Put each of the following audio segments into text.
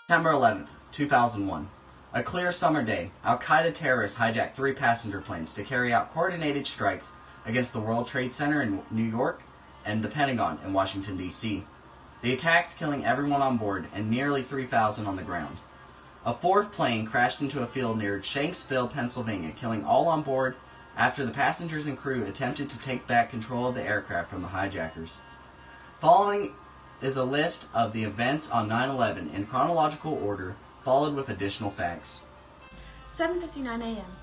September 11th, 2001. A clear summer day, Al-Qaeda terrorists hijacked 3 passenger planes to carry out coordinated strikes against the World Trade Center in New York and the Pentagon in Washington, D.C. The attacks killing everyone on board and nearly 3,000 on the ground. A 4th plane crashed into a field near Shanksville, Pennsylvania, killing all on board after the passengers and crew attempted to take back control of the aircraft from the hijackers. Following is a list of the events on 9/11 in chronological order, followed with additional facts. 7:59 a.m.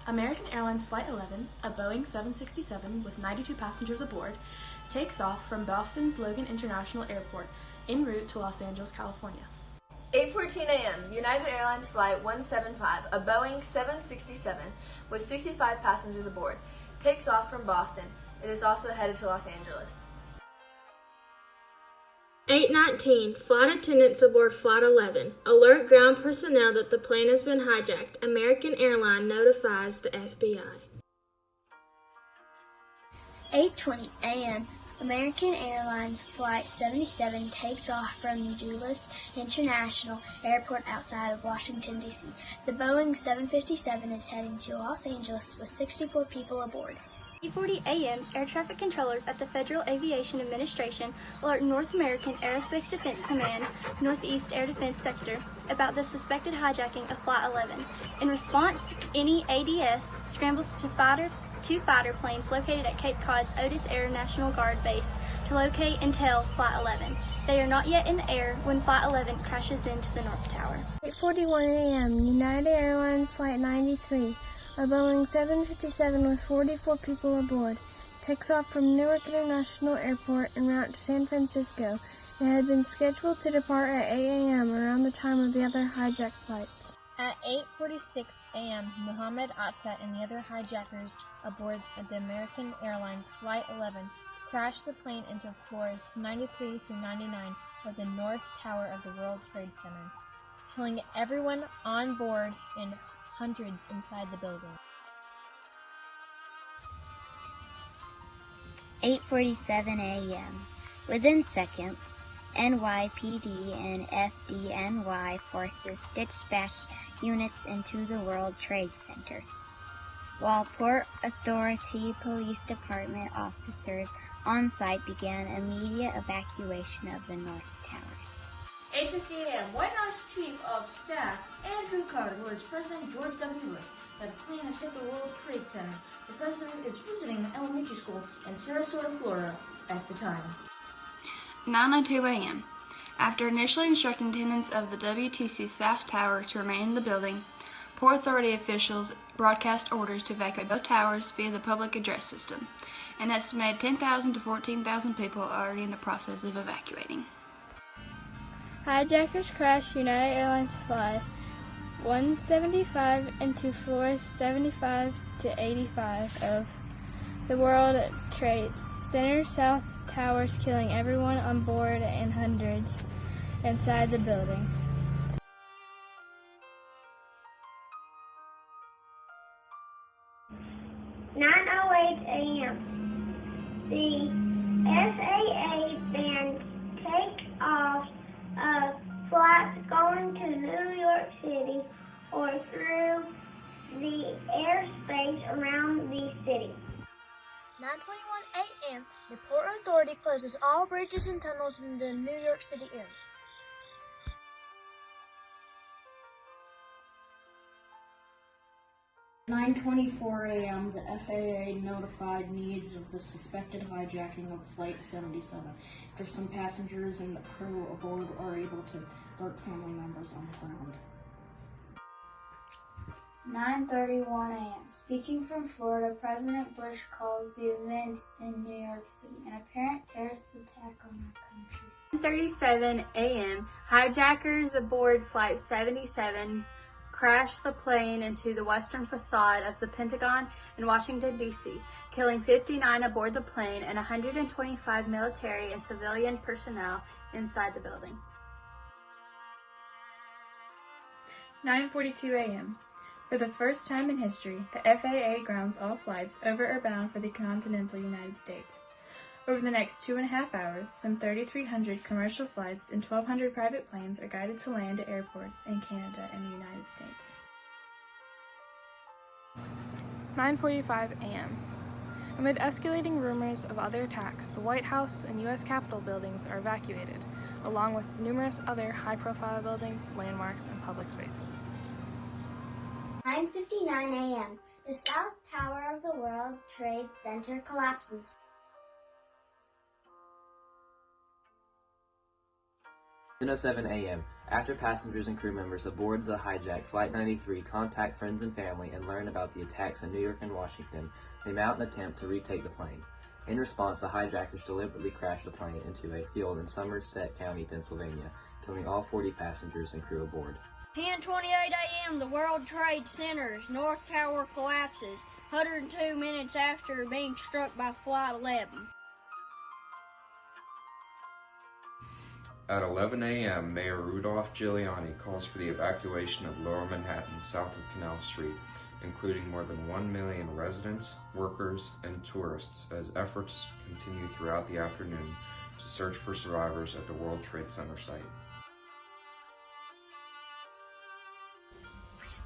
American Airlines Flight 11, a Boeing 767 with 92 passengers aboard, takes off from Boston's Logan International Airport en route to Los Angeles, California. 8:14 a.m. United Airlines Flight 175, a Boeing 767 with 65 passengers aboard, takes off from Boston. It is also headed to Los Angeles. 8:19, flight attendants aboard Flight 11. Alert ground personnel that the plane has been hijacked. American Airlines notifies the FBI. 8:20 a.m. American Airlines Flight 77 takes off from Dulles International Airport outside of Washington, D.C. The Boeing 757 is heading to Los Angeles with 64 people aboard. 8:40 a.m., air traffic controllers at the Federal Aviation Administration alert North American Aerospace Defense Command, Northeast Air Defense Sector, about the suspected hijacking of Flight 11. In response, NEADS scrambles to two fighter planes located at Cape Cod's Otis Air National Guard Base to locate and tail Flight 11. They are not yet in the air when Flight 11 crashes into the North Tower. 8:41 a.m. United Airlines Flight 93, a Boeing 757 with 44 people aboard, takes off from Newark International Airport en route to San Francisco. It had been scheduled to depart at 8 a.m. around the time of the other hijacked flights. At 8:46 a.m., Mohammed Atta and the other hijackers aboard the American Airlines Flight 11 crashed the plane into floors 93 through 99 of the North Tower of the World Trade Center, killing everyone on board and hundreds inside the building. 8:47 a.m. Within seconds, NYPD and FDNY forces dispatched units into the World Trade Center, while Port Authority Police Department officers on site began immediate evacuation of the North Tower. 8:50 a.m. White House Chief of Staff Andrew Carter alerts President George W. Bush that a plane has hit the World Trade Center. The president is visiting an elementary school in Sarasota, Florida at the time. 9:02 a.m. After initially instructing tenants of the WTC South Tower to remain in the building, Port Authority officials broadcast orders to evacuate both towers via the public address system. An estimated 10,000 to 14,000 people are already in the process of evacuating. Hijackers crashed United Airlines Flight 175 into floors 75 to 85 of the World Trade Center South Towers, killing everyone on board and hundreds inside the building. a.m. The FAA banned takeoff of flights going to New York City or through the airspace around the city. 9:21 a.m. The Port Authority closes all bridges and tunnels in the New York City area. 9:24 a.m. the FAA notified needs of the suspected hijacking of Flight 77 after some passengers and the crew aboard are able to alert family members on the ground. 9:31 a.m. Speaking from Florida, President Bush calls the events in New York City an apparent terrorist attack on our country. 9:37 a.m. Hijackers aboard Flight 77 crashed the plane into the western facade of the Pentagon in Washington, D.C., killing 59 aboard the plane and 125 military and civilian personnel inside the building. 9:42 a.m. For the first time in history, the FAA grounds all flights over or bound for the continental United States. Over the next 2.5 hours, some 3,300 commercial flights and 1,200 private planes are guided to land at airports in Canada and the United States. 9:45 a.m. Amid escalating rumors of other attacks, the White House and U.S. Capitol buildings are evacuated, along with numerous other high-profile buildings, landmarks, and public spaces. 9:59 a.m. The South Tower of the World Trade Center collapses. 10:07 a.m. After passengers and crew members aboard the hijacked Flight 93 contact friends and family and learn about the attacks in New York and Washington, they mount an attempt to retake the plane. In response, the hijackers deliberately crashed the plane into a field in Somerset County, Pennsylvania, killing all 40 passengers and crew aboard. 10:28 a.m. The World Trade Center's North Tower collapses, 102 minutes after being struck by Flight 11. At 11 a.m., Mayor Rudolph Giuliani calls for the evacuation of Lower Manhattan south of Canal Street, including more than 1 million residents, workers, and tourists, as efforts continue throughout the afternoon to search for survivors at the World Trade Center site.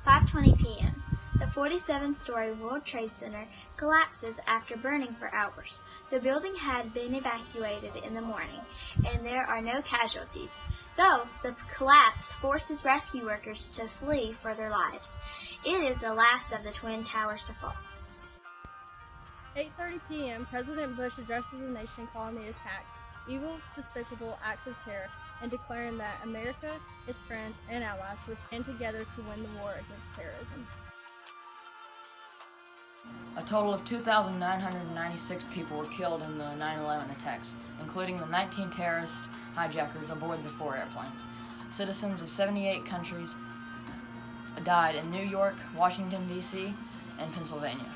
5:20 p.m. The 47-story World Trade Center collapses after burning for hours. The building had been evacuated in the morning, and there are no casualties, though the collapse forces rescue workers to flee for their lives. It is the last of the Twin Towers to fall. 8:30 p.m., President Bush addresses the nation calling the attacks evil, despicable acts of terror and declaring that America, its friends, and allies would stand together to win the war against terrorism. A total of 2,996 people were killed in the 9/11 attacks, including the 19 terrorist hijackers aboard the 4 airplanes. Citizens of 78 countries died in New York, Washington, D.C., and Pennsylvania.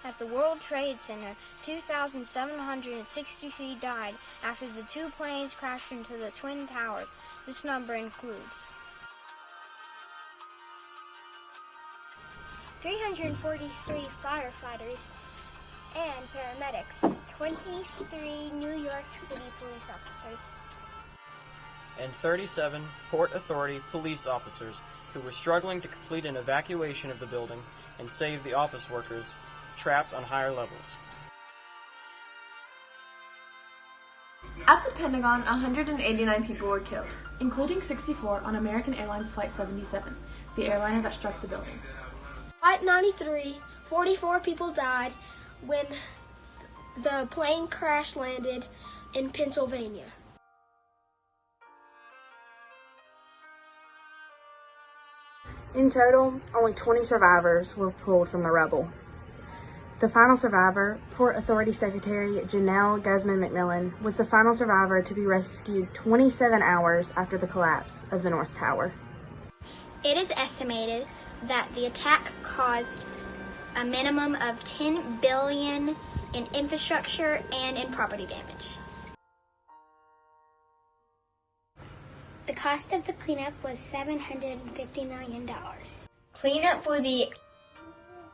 At the World Trade Center, 2,763 died after the 2 planes crashed into the Twin Towers. This number includes 343 firefighters and paramedics, 23 New York City police officers, and 37 Port Authority police officers who were struggling to complete an evacuation of the building and save the office workers trapped on higher levels. At the Pentagon, 189 people were killed, including 64 on American Airlines Flight 77, the airliner that struck the building. Flight 93, 44 people died when the plane crash landed in Pennsylvania. In total, only 20 survivors were pulled from the rubble. The final survivor, Port Authority Secretary Janelle Guzman-McMillan, was the final survivor to be rescued 27 hours after the collapse of the North Tower. It is estimated that the attack caused a minimum of $10 billion in infrastructure and in property damage. The cost of the cleanup was $750 million. Cleanup for the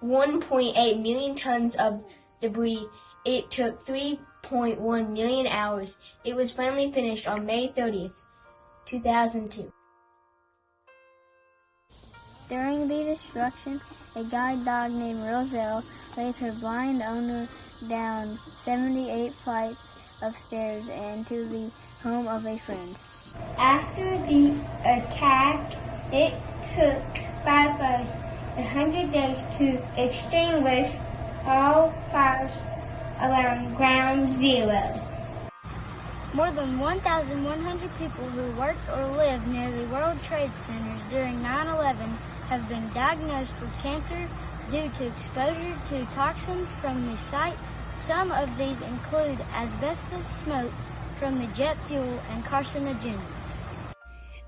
1.8 million tons of debris, it took 3.1 million hours. It was finally finished on May 30th, 2002. During the destruction, a guide dog named Roselle laid her blind owner down 78 flights of stairs and to the home of a friend. After the attack, it took firefighters 100 days to extinguish all fires around Ground Zero. More than 1,100 people who worked or lived near the World Trade Centers during 9/11 have been diagnosed with cancer due to exposure to toxins from the site. Some of these include asbestos smoke from the jet fuel and carcinogens.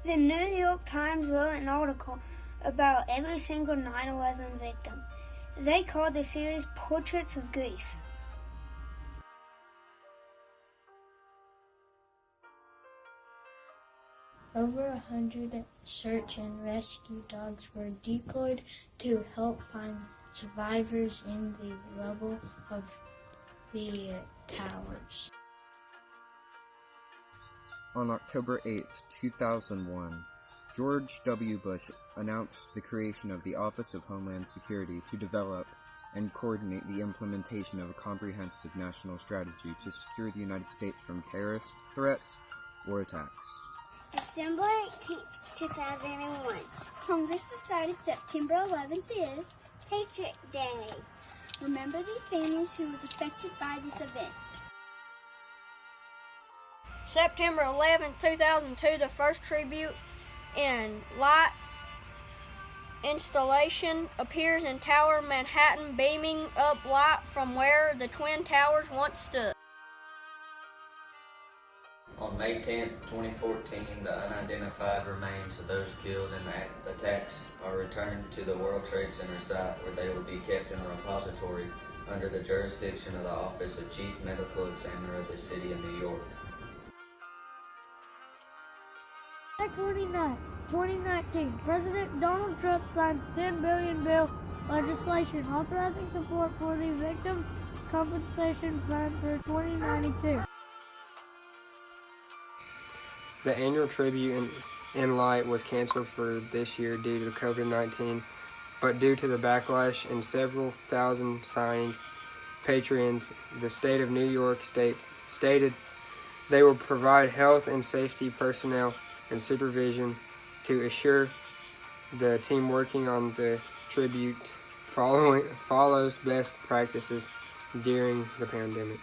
The New York Times wrote an article about every single 9/11 victim. They called the series Portraits of Grief. Over 100 search and rescue dogs were deployed to help find survivors in the rubble of the towers. On October 8, 2001, George W. Bush announced the creation of the Office of Homeland Security to develop and coordinate the implementation of a comprehensive national strategy to secure the United States from terrorist threats or attacks. December 18, 2001. Congress decided September 11th is Patriot Day. Remember these families who was affected by this event. September 11, 2002, the first tribute in light installation appears in Tower Manhattan, beaming up light from where the Twin Towers once stood. On May 10, 2014, the unidentified remains of those killed in the attacks are returned to the World Trade Center site, where they will be kept in a repository under the jurisdiction of the Office of Chief Medical Examiner of the City of New York. July 29, 2019, President Donald Trump signs $10 billion bill legislation authorizing support for the Victims' Compensation Fund through 2092. The annual tribute in light was canceled for this year due to COVID-19, but due to the backlash and several thousand signed patrons, the state of New York stated they will provide health and safety personnel and supervision to assure the team working on the tribute follows best practices during the pandemic.